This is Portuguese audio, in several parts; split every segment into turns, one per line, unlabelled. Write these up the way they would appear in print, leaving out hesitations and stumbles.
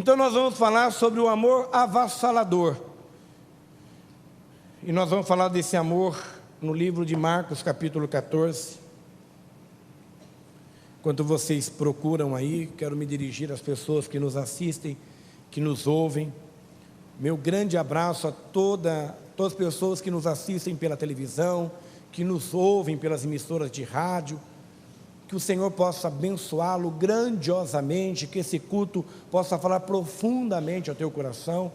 Então nós vamos falar sobre o amor avassalador. E nós vamos falar desse amor no livro de Marcos, capítulo 14. Enquanto vocês procuram aí, quero me dirigir às pessoas que nos assistem, que nos ouvem. Meu grande abraço a todas as pessoas que nos assistem pela televisão, que nos ouvem pelas emissoras de rádio. Que o Senhor possa abençoá-lo grandiosamente, que esse culto possa falar profundamente ao teu coração.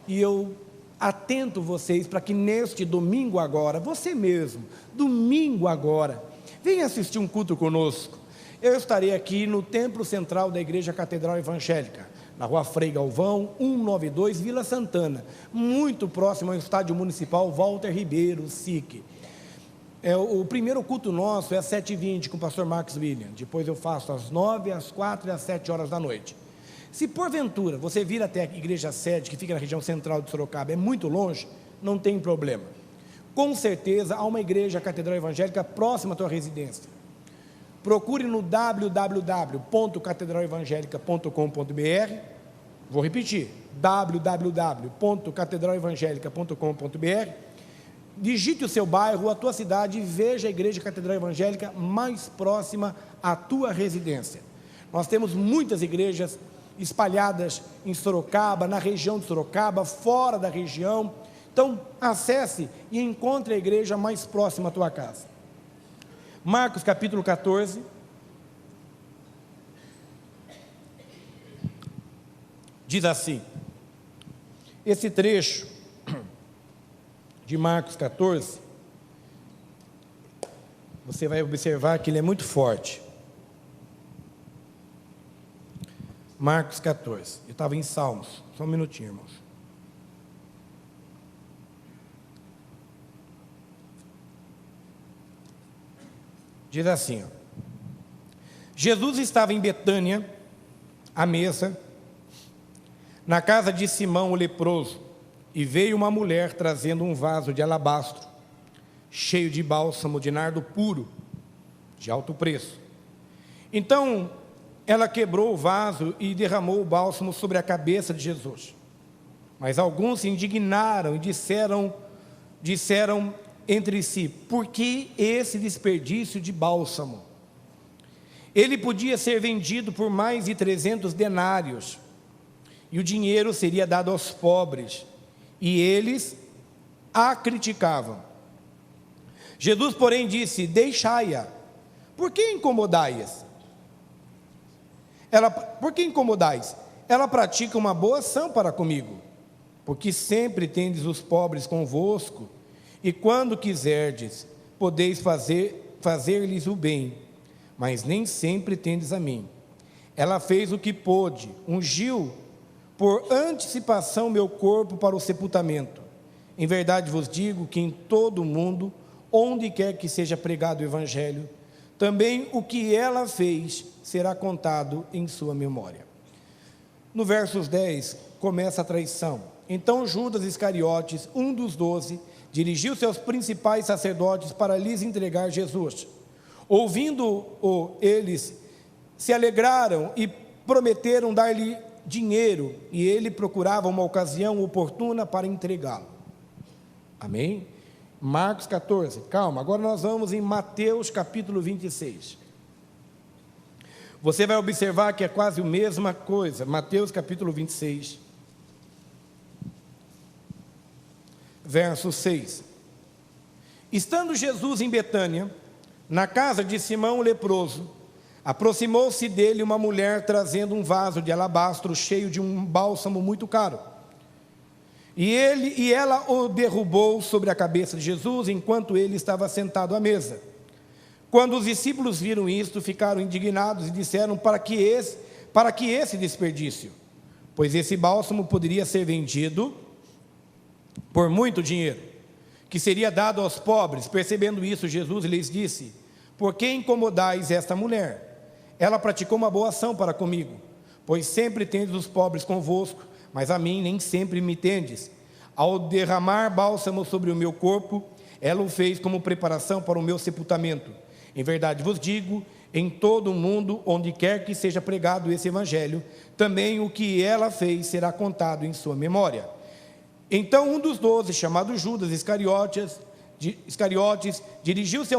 E eu atento vocês para que neste domingo agora, você mesmo, domingo agora, venha assistir um culto conosco. Eu estarei aqui no Templo Central da Igreja Catedral Evangélica, na Rua Frei Galvão, 192, Vila Santana, muito próximo ao Estádio Municipal Walter Ribeiro, SIC. O primeiro culto nosso é às 7h20 com o pastor Marcos William. Depois eu faço às 9, às 4 e às 7 horas da noite. Se porventura você vir até a igreja sede, que fica na região central de Sorocaba, é muito longe, não tem problema. Com certeza há uma igreja catedral evangélica próxima à tua residência. Procure no www.catedralevangelica.com.br. Vou repetir, www.catedralevangelica.com.br. Digite o seu bairro, a tua cidade e veja a Igreja Catedral Evangélica mais próxima à tua residência. Nós temos muitas igrejas espalhadas em Sorocaba, na região de Sorocaba, fora da região. Então, acesse e encontre a igreja mais próxima à tua casa. Marcos capítulo 14. Diz assim, esse trecho de Marcos 14, você vai observar que ele é muito forte. Marcos 14, eu estava em Salmos, só um minutinho, irmãos. Diz assim, ó, Jesus estava em Betânia, à mesa, na casa de Simão o leproso, e veio uma mulher trazendo um vaso de alabastro, cheio de bálsamo de nardo puro, de alto preço. Então, ela quebrou o vaso e derramou o bálsamo sobre a cabeça de Jesus. Mas alguns se indignaram e disseram entre si, por que esse desperdício de bálsamo? Ele podia ser vendido por mais de 300 denários, e o dinheiro seria dado aos pobres. E eles a criticavam. Jesus, porém, disse, deixai-a. Por que incomodais? Por que incomodais? Ela pratica uma boa ação para comigo, porque sempre tendes os pobres convosco, e quando quiserdes, podeis fazer-lhes o bem, mas nem sempre tendes a mim. Ela fez o que pôde, ungiu por antecipação meu corpo para o sepultamento. Em verdade vos digo que em todo o mundo, onde quer que seja pregado o Evangelho, também o que ela fez será contado em sua memória. No versos 10, começa a traição. Então Judas Iscariotes, um dos 12, dirigiu-se aos principais sacerdotes para lhes entregar Jesus. Ouvindo-o, eles se alegraram e prometeram dar-lhe dinheiro, e ele procurava uma ocasião oportuna para entregá-lo. Amém? Marcos 14, calma, agora nós vamos em Mateus capítulo 26. Você vai observar que é quase a mesma coisa. Mateus capítulo 26, verso 6. Estando Jesus em Betânia, na casa de Simão o leproso, aproximou-se dele uma mulher trazendo um vaso de alabastro cheio de um bálsamo muito caro. E ela o derrubou sobre a cabeça de Jesus, enquanto ele estava sentado à mesa. Quando os discípulos viram isto, ficaram indignados e disseram, para que esse desperdício? Pois esse bálsamo poderia ser vendido por muito dinheiro, que seria dado aos pobres. Percebendo isso, Jesus lhes disse, por que incomodais esta mulher? Ela praticou uma boa ação para comigo, pois sempre tendes os pobres convosco, mas a mim nem sempre me tendes. Ao derramar bálsamo sobre o meu corpo, ela o fez como preparação para o meu sepultamento. Em verdade vos digo, em todo o mundo, onde quer que seja pregado esse evangelho, também o que ela fez será contado em sua memória. Então um dos 12, chamado Judas Iscariotes, dirigiu-se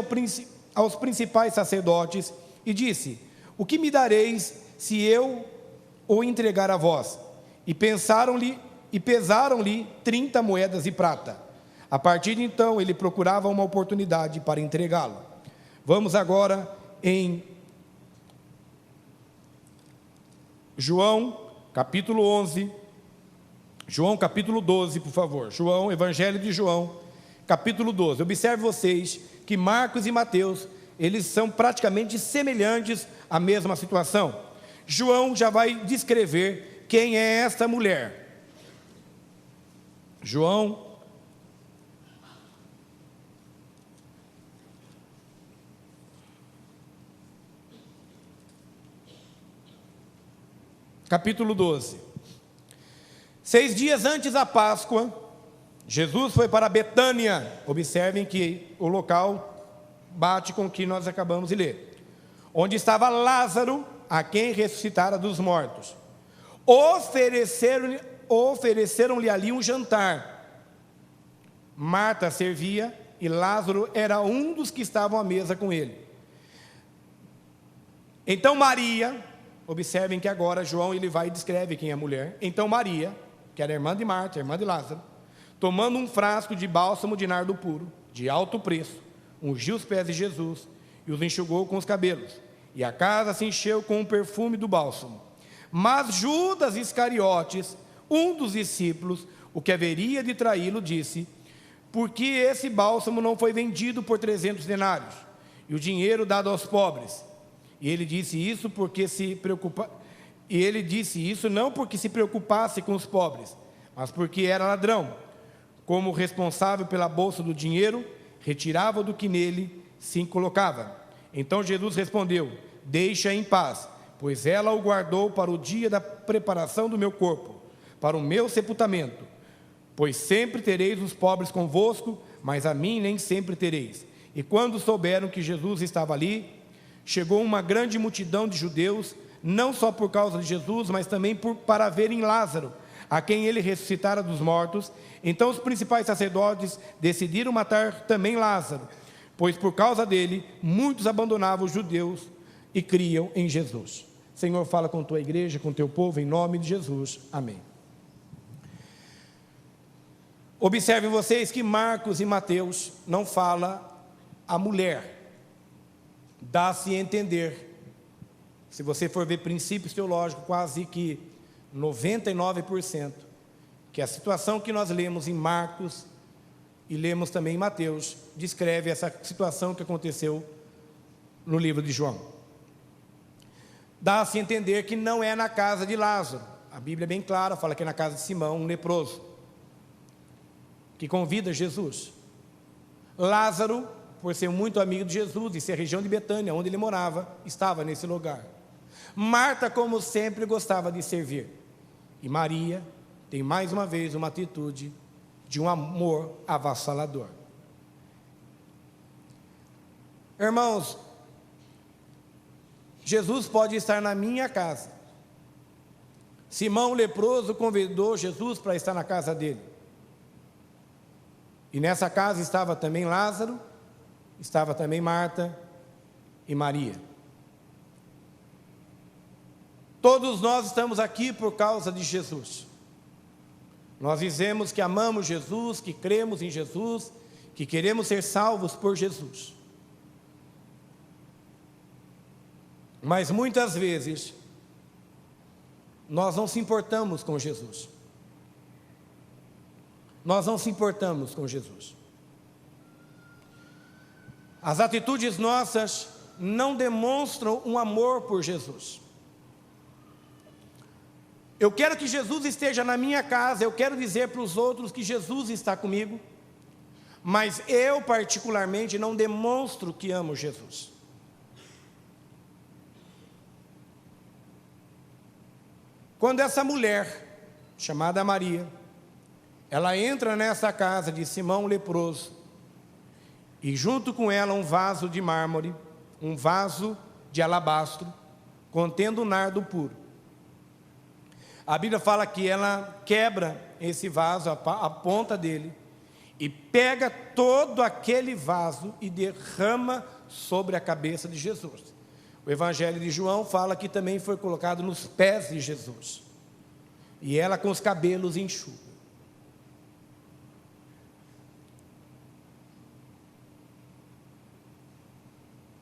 aos principais sacerdotes e disse: o que me dareis se eu o entregar a vós? E pesaram-lhe 30 moedas de prata. A partir de então ele procurava uma oportunidade para entregá-lo. Vamos agora em João capítulo 11, João capítulo 12, por favor. João, Evangelho de João, capítulo 12. Observe vocês que Marcos e Mateus, eles são praticamente semelhantes à mesma situação. João já vai descrever quem é esta mulher. João capítulo 12. 6 dias antes da Páscoa, Jesus foi para Betânia. Observem que o local bate com o que nós acabamos de ler. Onde estava Lázaro, a quem ressuscitara dos mortos. Ofereceram-lhe ali um jantar. Marta servia e Lázaro era um dos que estavam à mesa com ele. Então Maria, observem que agora João ele vai e descreve quem é a mulher. Então Maria, que era irmã de Marta, irmã de Lázaro, tomando um frasco de bálsamo de nardo puro, de alto preço, ungiu os pés de Jesus e os enxugou com os cabelos. E a casa se encheu com o perfume do bálsamo. Mas Judas Iscariotes, um dos discípulos, o que haveria de traí-lo, disse: por que esse bálsamo não foi vendido por 300 denários, e o dinheiro dado aos pobres? E ele disse isso não porque se preocupasse com os pobres, mas porque era ladrão. Como responsável pela bolsa do dinheiro, retirava do que nele se colocava. Então Jesus respondeu: deixa em paz, pois ela o guardou para o dia da preparação do meu corpo, para o meu sepultamento. Pois sempre tereis os pobres convosco, mas a mim nem sempre tereis. E quando souberam que Jesus estava ali, chegou uma grande multidão de judeus, não só por causa de Jesus, mas também para verem Lázaro, a quem ele ressuscitara dos mortos. Então os principais sacerdotes decidiram matar também Lázaro, pois por causa dele muitos abandonavam os judeus e criam em Jesus. Senhor, fala com tua igreja, com teu povo, em nome de Jesus. Amém. Observem vocês que Marcos e Mateus não falam a mulher. Dá-se a entender, se você for ver princípios teológicos, quase que 99%, que a situação que nós lemos em Marcos e lemos também em Mateus, descreve essa situação que aconteceu no livro de João. Dá-se a entender que não é na casa de Lázaro. A Bíblia é bem clara, fala que é na casa de Simão, um leproso, que convida Jesus. Lázaro, por ser muito amigo de Jesus e ser a região de Betânia, onde ele morava, estava nesse lugar. Marta, como sempre, gostava de servir. E Maria tem mais uma vez uma atitude de um amor avassalador. Irmãos, Jesus pode estar na minha casa. Simão o leproso convidou Jesus para estar na casa dele. E nessa casa estava também Lázaro, estava também Marta e Maria. Todos nós estamos aqui por causa de Jesus. Nós dizemos que amamos Jesus, que cremos em Jesus, que queremos ser salvos por Jesus. Mas muitas vezes nós não se importamos com Jesus. Nós não se importamos com Jesus. As atitudes nossas não demonstram um amor por Jesus. Eu quero que Jesus esteja na minha casa, eu quero dizer para os outros que Jesus está comigo, mas eu particularmente não demonstro que amo Jesus. Quando essa mulher, chamada Maria, ela entra nessa casa de Simão leproso, e junto com ela um vaso de mármore, um vaso de alabastro, contendo nardo puro. A Bíblia fala que ela quebra esse vaso, a ponta dele, e pega todo aquele vaso e derrama sobre a cabeça de Jesus. O Evangelho de João fala que também foi colocado nos pés de Jesus, e ela com os cabelos enxuga.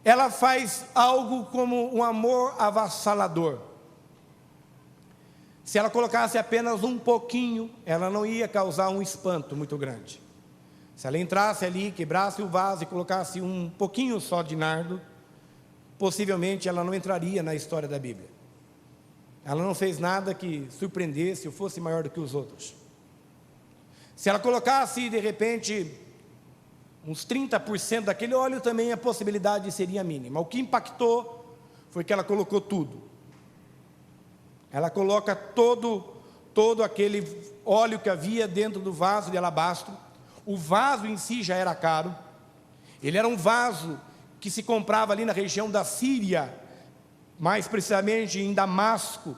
Ela faz algo como um amor avassalador. Se ela colocasse apenas um pouquinho, ela não ia causar um espanto muito grande. Se ela entrasse ali, quebrasse o vaso e colocasse um pouquinho só de nardo, possivelmente ela não entraria na história da Bíblia. Ela não fez nada que surpreendesse ou fosse maior do que os outros. Se ela colocasse, de repente, uns 30% daquele óleo, também a possibilidade seria mínima. O que impactou foi que ela colocou tudo. Ela coloca todo aquele óleo que havia dentro do vaso de alabastro. O vaso em si já era caro. Ele era um vaso que se comprava ali na região da Síria, mais precisamente em Damasco,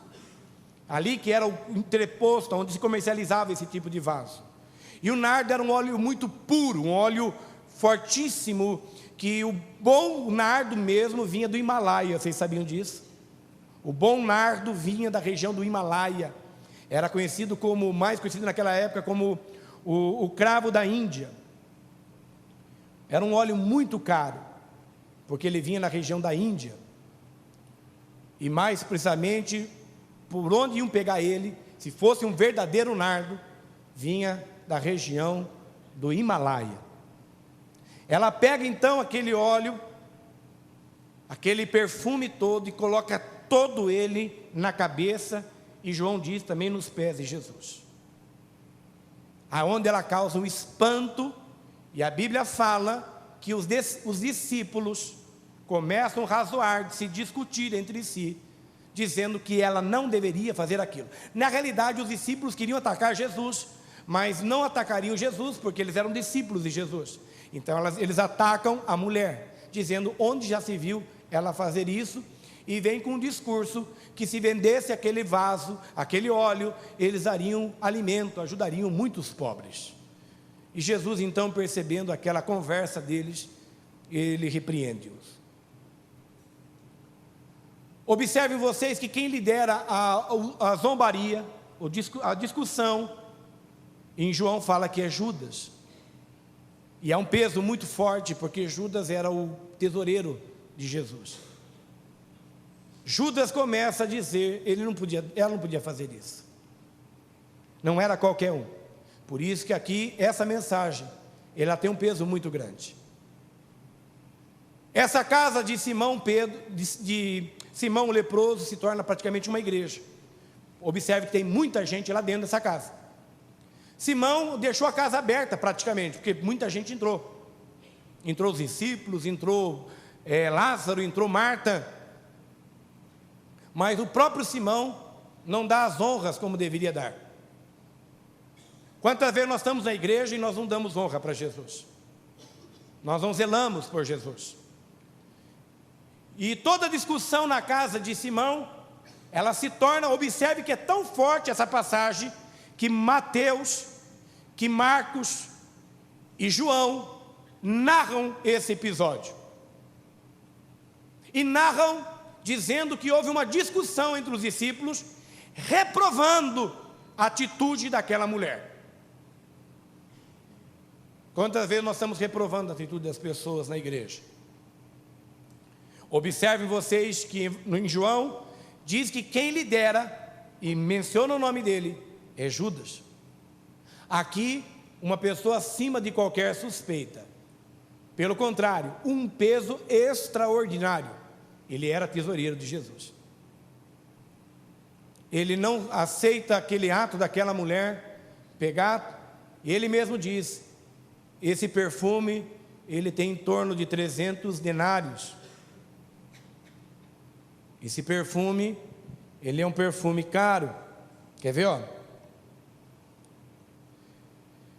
ali que era o entreposto onde se comercializava esse tipo de vaso. E o nardo era um óleo muito puro, um óleo fortíssimo, que o bom nardo mesmo vinha do Himalaia. Vocês sabiam disso? O bom nardo vinha da região do Himalaia. Era conhecido como, mais conhecido naquela época, como o cravo da Índia. Era um óleo muito caro, porque ele vinha na região da Índia. E mais precisamente, por onde iam pegar ele, se fosse um verdadeiro nardo, vinha da região do Himalaia. Ela pega então aquele óleo, aquele perfume todo, e coloca todo ele na cabeça, e João diz também nos pés de Jesus, aonde ela causa um espanto. E a Bíblia fala que os discípulos começam a razoar, se discutir entre si, dizendo que ela não deveria fazer aquilo. Na realidade, os discípulos queriam atacar Jesus, mas não atacariam Jesus, porque eles eram discípulos de Jesus. Então eles atacam a mulher, dizendo: onde já se viu ela fazer isso? E vem com um discurso que se vendesse aquele vaso, aquele óleo, eles dariam alimento, ajudariam muitos pobres. E Jesus então, percebendo aquela conversa deles, ele repreende-os. Observem vocês que quem lidera a zombaria, a discussão, em João fala que é Judas. E é um peso muito forte, porque Judas era o tesoureiro de Jesus. Judas começa a dizer, ela não podia fazer isso. Não era qualquer um. Por isso que aqui, essa mensagem, ela tem um peso muito grande. Essa casa de Simão Pedro, de Simão o leproso, se torna praticamente uma igreja. Observe que tem muita gente lá dentro dessa casa. Simão deixou a casa aberta praticamente, porque muita gente entrou. Entrou os discípulos, entrou Lázaro, entrou Marta. Mas o próprio Simão não dá as honras como deveria dar. Quantas vezes nós estamos na igreja e nós não damos honra para Jesus? Nós não zelamos por Jesus. E toda discussão na casa de Simão, ela se torna, observe que é tão forte essa passagem, que Mateus, que Marcos e João narram esse episódio. E narram dizendo que houve uma discussão entre os discípulos, reprovando a atitude daquela mulher. Quantas vezes nós estamos reprovando a atitude das pessoas na igreja? Observem vocês que em João diz que quem lidera, e menciona o nome dele, é Judas. Aqui, uma pessoa acima de qualquer suspeita. Pelo contrário, um peso extraordinário. Ele era tesoureiro de Jesus. Ele não aceita aquele ato daquela mulher pegar, e ele mesmo diz: esse perfume, ele tem em torno de 300 denários. Esse perfume, ele é um perfume caro. Quer ver, ó?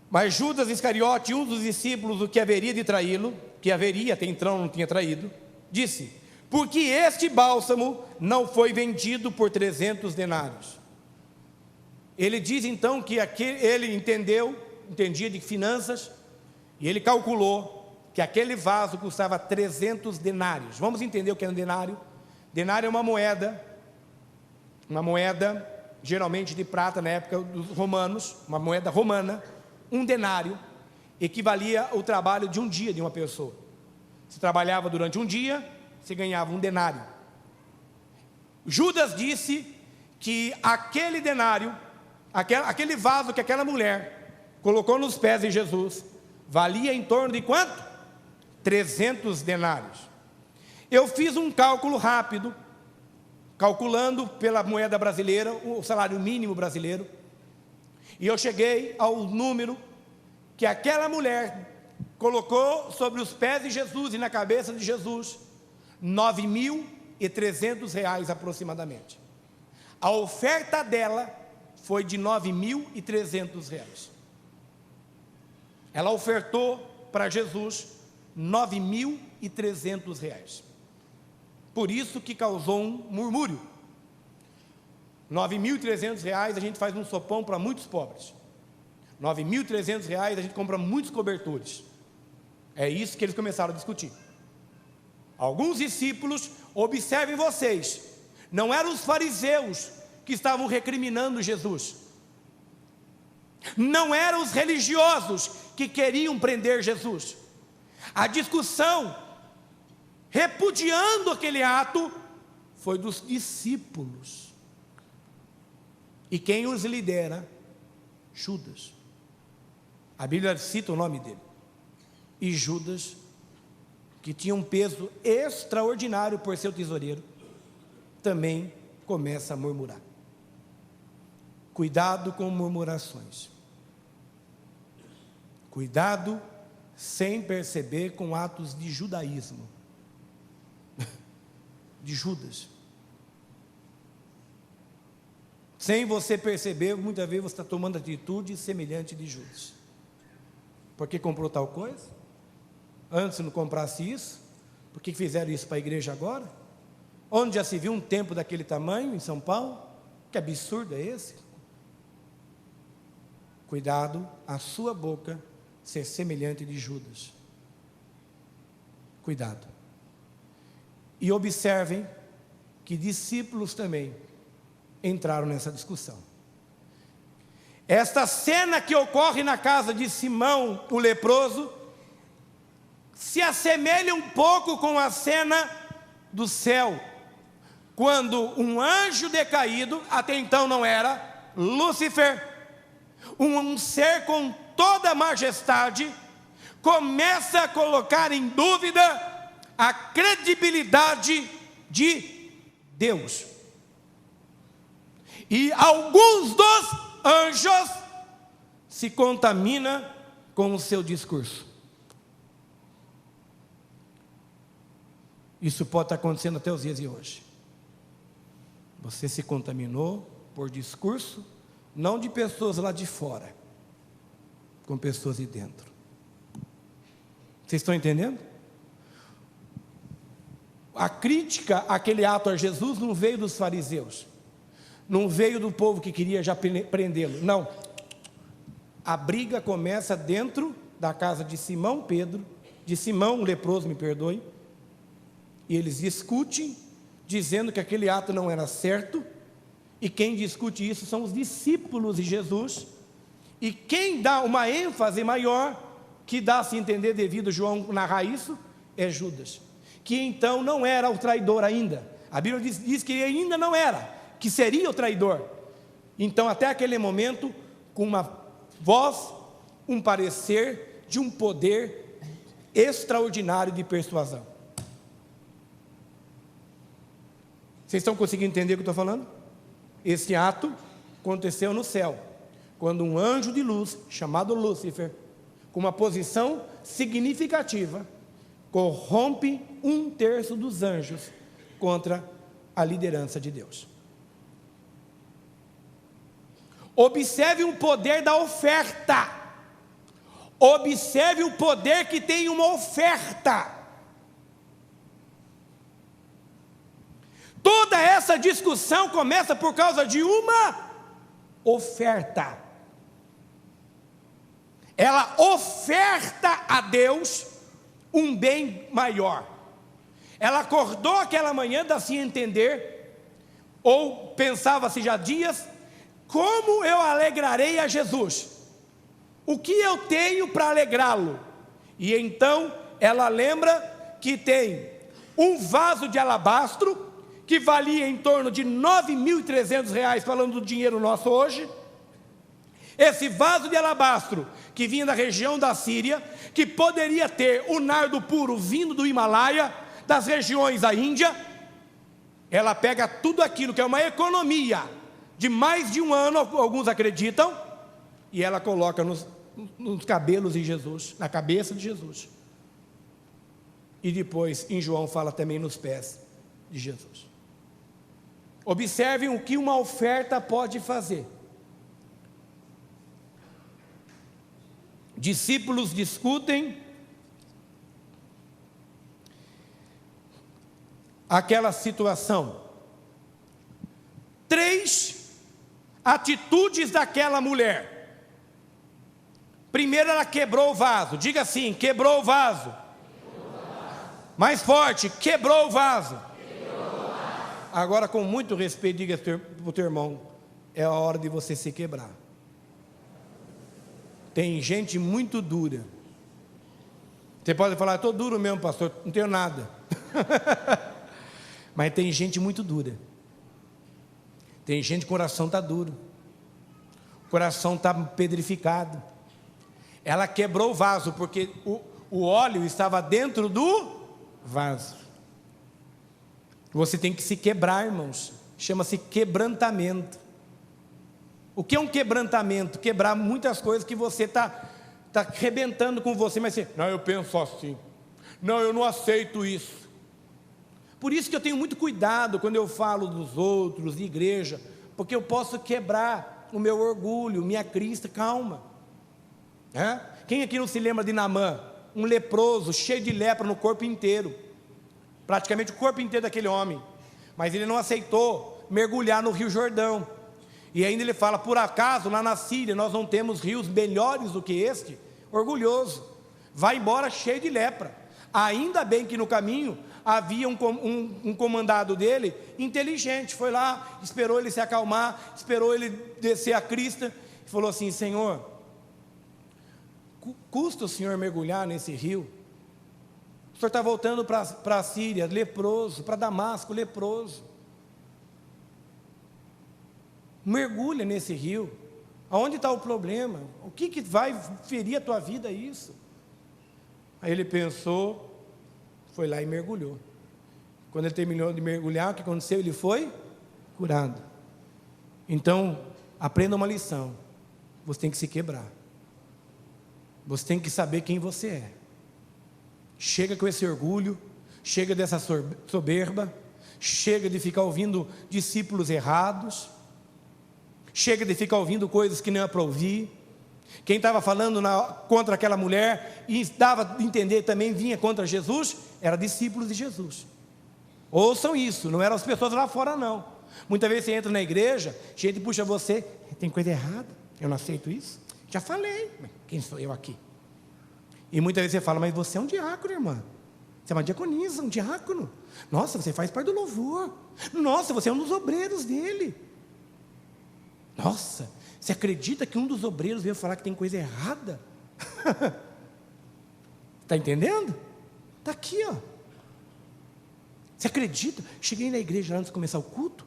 Mas Judas Iscariote, um dos discípulos, o que haveria de traí-lo, que haveria, até então não tinha traído, disse: porque este bálsamo não foi vendido por 300 denários. Ele diz então que ele entendia de finanças, e ele calculou que aquele vaso custava 300 denários. Vamos entender o que é um denário? Denário é uma moeda geralmente de prata na época dos romanos, uma moeda romana. Um denário equivalia ao trabalho de um dia de uma pessoa. Se trabalhava durante um dia, você ganhava um denário. Judas disse que aquele denário, aquele vaso que aquela mulher colocou nos pés de Jesus, valia em torno de quanto? 300 denários. Eu fiz um cálculo rápido, calculando pela moeda brasileira, o salário mínimo brasileiro, e eu cheguei ao número que aquela mulher colocou sobre os pés de Jesus e na cabeça de Jesus, R$ 9.300 aproximadamente. A oferta dela foi de R$ 9.300. Ela ofertou para Jesus R$ 9.300. Por isso que causou um murmúrio. R$ 9.300 a gente faz um sopão para muitos pobres. R$ 9.300 a gente compra muitos cobertores. É isso que eles começaram a discutir. Alguns discípulos, observem vocês, não eram os fariseus que estavam recriminando Jesus. Não eram os religiosos que queriam prender Jesus. A discussão, repudiando aquele ato, foi dos discípulos. E quem os lidera? Judas. A Bíblia cita o nome dele. E Judas, que tinha um peso extraordinário por ser o tesoureiro, também começa a murmurar. Cuidado com murmurações. Cuidado sem perceber com atos de judaísmo. De Judas. Sem você perceber, muitas vezes você está tomando atitude semelhante de Judas. Porque comprou tal coisa? Antes não comprasse isso? Por que fizeram isso para a igreja agora? Onde já se viu um templo daquele tamanho em São Paulo? Que absurdo é esse? Cuidado, a sua boca ser semelhante de Judas. Cuidado. E observem que discípulos também entraram nessa discussão. Esta cena que ocorre na casa de Simão, o leproso, se assemelha um pouco com a cena do céu, quando um anjo decaído, até então não era, Lúcifer, um ser com toda a majestade, começa a colocar em dúvida a credibilidade de Deus. E alguns dos anjos se contaminam com o seu discurso. Isso pode estar acontecendo até os dias de hoje. Você se contaminou por discurso, não de pessoas lá de fora, com pessoas de dentro. Vocês estão entendendo? A crítica àquele ato a Jesus não veio dos fariseus, não veio do povo que queria já prendê-lo, não. A briga começa dentro da casa de Simão Pedro, de Simão, o leproso, me perdoe, e eles discutem, dizendo que aquele ato não era certo, e quem discute isso são os discípulos de Jesus, e quem dá uma ênfase maior, que dá a se entender devido a João narrar isso, é Judas, que então não era o traidor ainda. A Bíblia diz que ele ainda não era, que seria o traidor. Então até aquele momento, com uma voz, um parecer de um poder extraordinário de persuasão. Vocês estão conseguindo entender o que eu estou falando? Esse ato aconteceu no céu, quando um anjo de luz, chamado Lúcifer, com uma posição significativa, corrompe 1/3 dos anjos contra a liderança de Deus. Observe o poder da oferta. Observe o poder que tem uma oferta. Toda essa discussão começa por causa de uma oferta. Ela oferta a Deus um bem maior. Ela acordou aquela manhã, dá-se a entender, ou pensava-se já dias, como eu alegrarei a Jesus? O que eu tenho para alegrá-lo? E então ela lembra que tem um vaso de alabastro, que valia em torno de R$ 9.300, falando do dinheiro nosso hoje. Esse vaso de alabastro, que vinha da região da Síria, que poderia ter o nardo puro vindo do Himalaia, das regiões da Índia. Ela pega tudo aquilo que é uma economia de mais de um ano, alguns acreditam, e ela coloca nos cabelos de Jesus, na cabeça de Jesus. E depois, em João, fala também nos pés de Jesus. Observem o que uma oferta pode fazer. Discípulos discutem aquela situação. 3 atitudes daquela mulher. Primeiro, ela quebrou o vaso. Diga assim: quebrou o vaso. Mais forte: quebrou o vaso. Agora, com muito respeito, diga para o teu irmão: é a hora de você se quebrar. Tem gente muito dura. Você pode falar: estou duro mesmo, pastor, não tenho nada. Mas tem gente muito dura. Tem gente que o coração está duro, o coração está pedrificado. Ela quebrou o vaso, porque o óleo estava dentro do vaso. Você tem que se quebrar, irmãos. Chama-se quebrantamento. O que é um quebrantamento? Quebrar muitas coisas que você está arrebentando com você, mas você: não, eu penso assim, não, eu não aceito isso. Por isso que eu tenho muito cuidado quando eu falo dos outros, de igreja, porque eu posso quebrar o meu orgulho, minha crista. Calma. Quem aqui não se lembra de Naamã? Um leproso, cheio de lepra no corpo inteiro, praticamente o corpo inteiro daquele homem, mas ele não aceitou mergulhar no Rio Jordão. E ainda ele fala: por acaso lá na Síria nós não temos rios melhores do que este? Orgulhoso, vai embora cheio de lepra. Ainda bem que no caminho havia um comandado dele, inteligente, foi lá, esperou ele se acalmar, esperou ele descer a crista, e falou assim: Senhor, custa o Senhor mergulhar nesse rio? O Senhor está voltando para a Síria, leproso, para Damasco, leproso. Mergulha nesse rio. Aonde está o problema? O que vai ferir a tua vida isso? Aí ele pensou, foi lá e mergulhou. Quando ele terminou de mergulhar, o que aconteceu? Ele foi curado. Então, aprenda uma lição: você tem que se quebrar. Você tem que saber quem você é. Chega com esse orgulho, chega dessa soberba, chega de ficar ouvindo discípulos errados, chega de ficar ouvindo coisas que não é para ouvir. Quem estava falando contra aquela mulher e dava a entender também vinha contra Jesus, era discípulos de Jesus. Ouçam isso, não eram as pessoas lá fora não. Muitas vezes você entra na igreja, gente puxa você: tem coisa errada, eu não aceito isso. Já falei, quem sou eu aqui? E muitas vezes você fala: mas você é um diácono, irmã. Você é uma diaconisa, um diácono. Nossa, você faz parte do louvor. Nossa, você é um dos obreiros dele. Nossa, você acredita que um dos obreiros veio falar que tem coisa errada? Está entendendo? Está aqui, ó. Você acredita? Cheguei na igreja antes de começar o culto.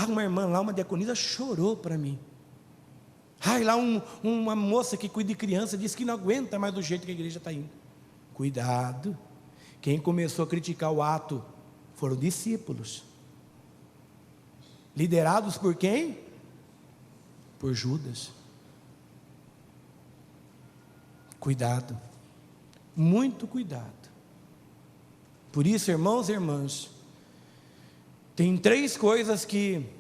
Uma irmã lá, uma diaconisa, chorou para mim. Lá uma moça que cuida de criança disse que não aguenta mais do jeito que a igreja está indo. Cuidado. Quem começou a criticar o ato foram discípulos. Liderados por quem? Por Judas. Cuidado. Muito cuidado. Por isso, irmãos e irmãs, tem 3 coisas que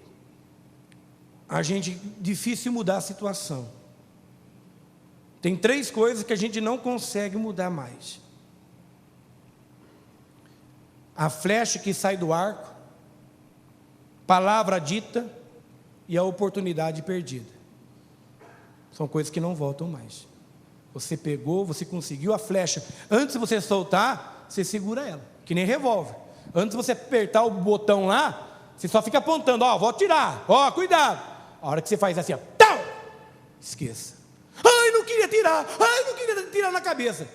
a gente, difícil mudar a situação. Tem 3 coisas que a gente não consegue mudar mais: a flecha que sai do arco, palavra dita e a oportunidade perdida. São coisas que não voltam mais. Você pegou, você conseguiu a flecha. Antes de você soltar, você segura ela, que nem revólver. Antes de você apertar o botão lá, você só fica apontando, ó, vou atirar, ó, cuidado. A hora que você faz assim, ó, tau! Esqueça. Ai, não queria tirar na cabeça.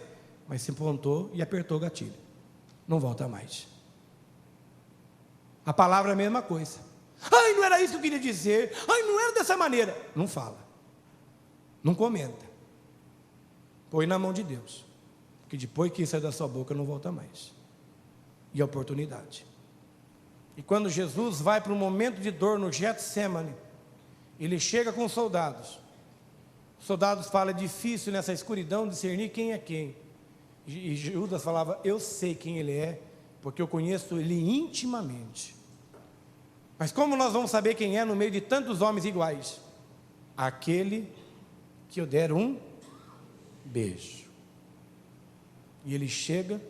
Mas você apontou e apertou o gatilho. Não volta mais. A palavra é a mesma coisa. Ai, não era isso que eu queria dizer. Ai, não era dessa maneira. Não fala. Não comenta. Põe na mão de Deus. Porque depois que sai da sua boca, não volta mais. E a oportunidade. E quando Jesus vai para um momento de dor no Getsemane, ele chega com os soldados. Os soldados falam, é difícil nessa escuridão discernir quem é quem. E Judas falava, eu sei quem ele é, porque eu conheço ele intimamente. Mas como nós vamos saber quem é no meio de tantos homens iguais? Aquele que eu der um beijo. E ele chega,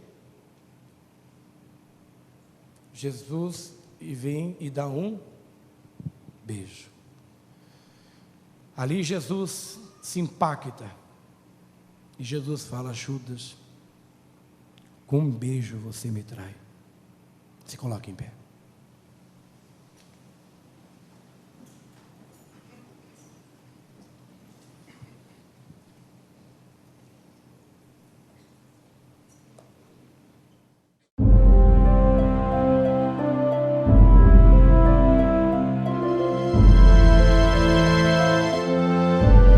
Jesus, e vem e dá um beijo. Ali Jesus se impacta. E Jesus fala, Judas, com um beijo você me trai. Se coloca em pé.